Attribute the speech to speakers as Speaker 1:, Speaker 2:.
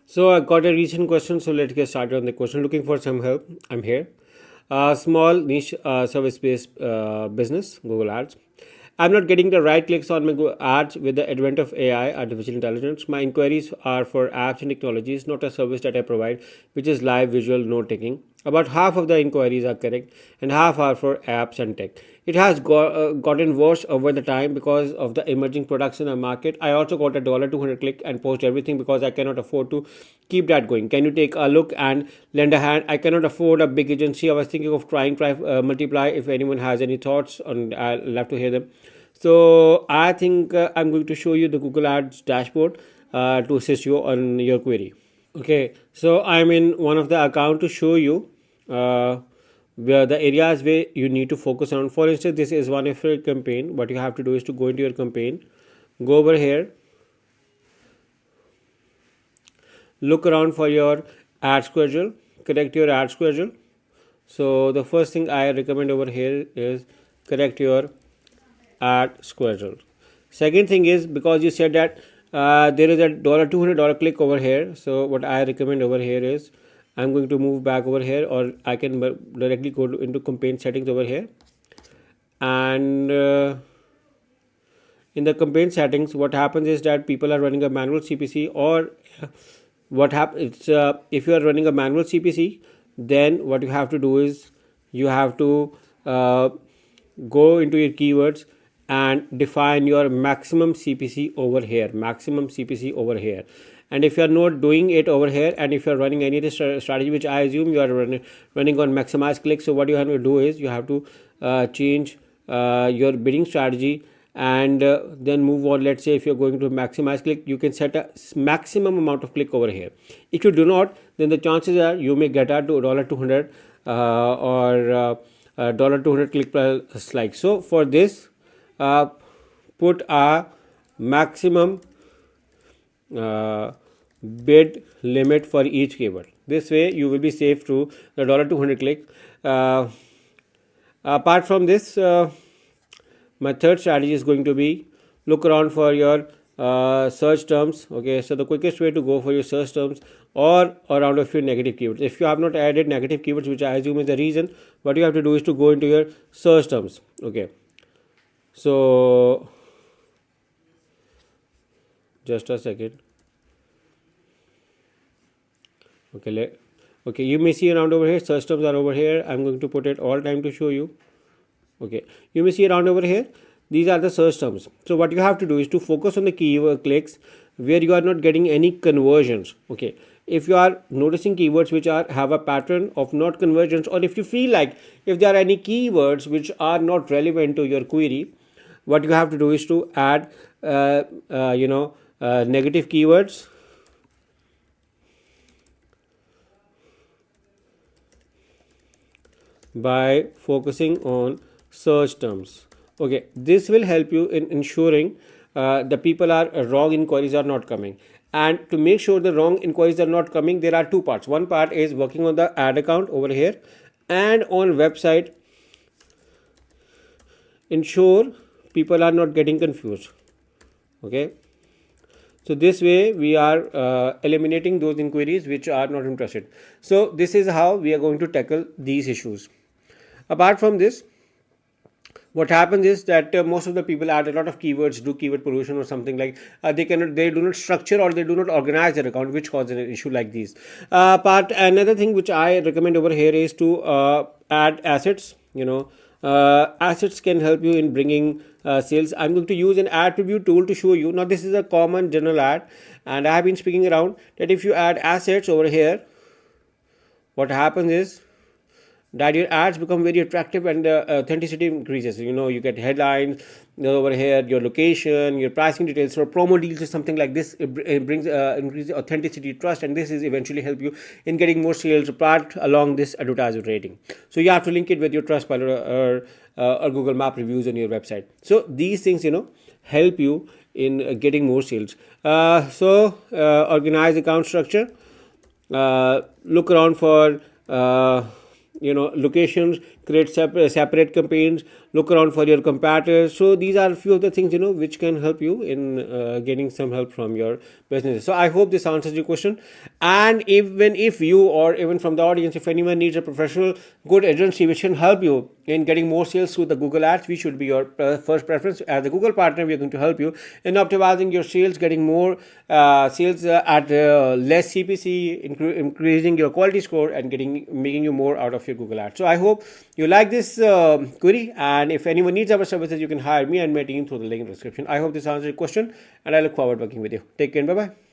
Speaker 1: So I got a recent question, so let's get started on the question. Looking for some help? I'm here. Small niche service-based business, Google Ads. I'm not getting the right clicks on my Google Ads with the advent of AI, artificial intelligence. My inquiries are for apps and technologies, not a service that I provide, which is live visual note taking. About half of the inquiries are correct, and half are for apps and tech. It has gotten worse over the time because of the emerging products in the market. I also got a $200 click and post everything because I cannot afford to keep that going. Can you take a look and lend a hand? I cannot afford a big agency. I was thinking of trying multiply. If anyone has any thoughts, on, I'll love to hear them. So I think I'm going to show you the Google Ads dashboard to assist you on your query. Okay, so I'm in one of the account to show you where the areas where you need to focus on. For instance, this is one of your campaign. What you have to do is to go into your campaign, go over here, look around for your ad schedule, correct your ad schedule. So the first thing I recommend over here is correct your ad schedule. Second thing is, because you said that there is a $200 click over here, so what I recommend over here is I'm going to move back over here, or I can directly go into campaign settings over here, and in the campaign settings what happens is that people are running a manual CPC, or what happens if you are running a manual CPC, then what you have to do is you have to go into your keywords and define your maximum CPC over here, and if you are not doing it over here, and if you are running any other strategy, which I assume you are running on maximize click, so what you have to do is you have to change your bidding strategy and then move on. Let's say if you're going to maximize click, you can set a maximum amount of click over here. If you do not, then the chances are you may get a $200 or $200 click per slide. So for this, put a maximum bid limit for each keyword. This way you will be safe through the $200 click. Apart from this, my third strategy is going to be look around for your search terms. Okay, so the quickest way to go for your search terms or around a few negative keywords. If you have not added negative keywords, which I assume is the reason, what you have to do is to go into your search terms. Okay, so just a second. Okay, you may see around over here, search terms are over here. I'm going to put it all time to show you. Okay, you may see around over here, these are the search terms. So what you have to do is to focus on the keyword clicks where you are not getting any conversions. Okay, if you are noticing keywords which have a pattern of not conversions, or if you feel like if there are any keywords which are not relevant to your query, what you have to do is to add negative keywords by focusing on search terms. Okay, this will help you in ensuring the people are wrong inquiries are not coming. And to make sure the wrong inquiries are not coming, there are two parts. One part is working on the ad account over here, and on website ensure people are not getting confused. Okay, so this way we are eliminating those inquiries which are not interested. So this is how we are going to tackle these issues. Apart from this, what happens is that most of the people add a lot of keywords, do keyword pollution or something like they do not structure or they do not organize their account, which causes an issue like these. But another thing which I recommend over here is to add assets. Assets can help you in bringing sales. I'm going to use an ad preview tool to show you. Now this is a common general ad, and I have been speaking around that if you add assets over here, what happens is that your ads become very attractive and authenticity increases. You get headlines over here, your location, your pricing details, for promo deals or something like this. It brings increase authenticity, trust, and this is eventually help you in getting more sales apart along this advertiser rating. So you have to link it with your Trustpilot or Google Map reviews on your website. So these things help you in getting more sales. Organize account structure, look around for locations, create separate campaigns, look around for your competitors. So these are a few of the things, which can help you in getting some help from your business. So I hope this answers your question. And even if you, or even from the audience, if anyone needs a professional good agency which can help you in getting more sales through the Google ads, we should be your first preference. As a Google partner, we are going to help you in optimizing your sales, getting more sales at less CPC, increasing your quality score, and making you more out of your Google ads. So I hope you like this query, and if anyone needs our services, you can hire me and my team through the link in the description. I hope this answers your question, and I look forward to working with you. Take care and bye bye.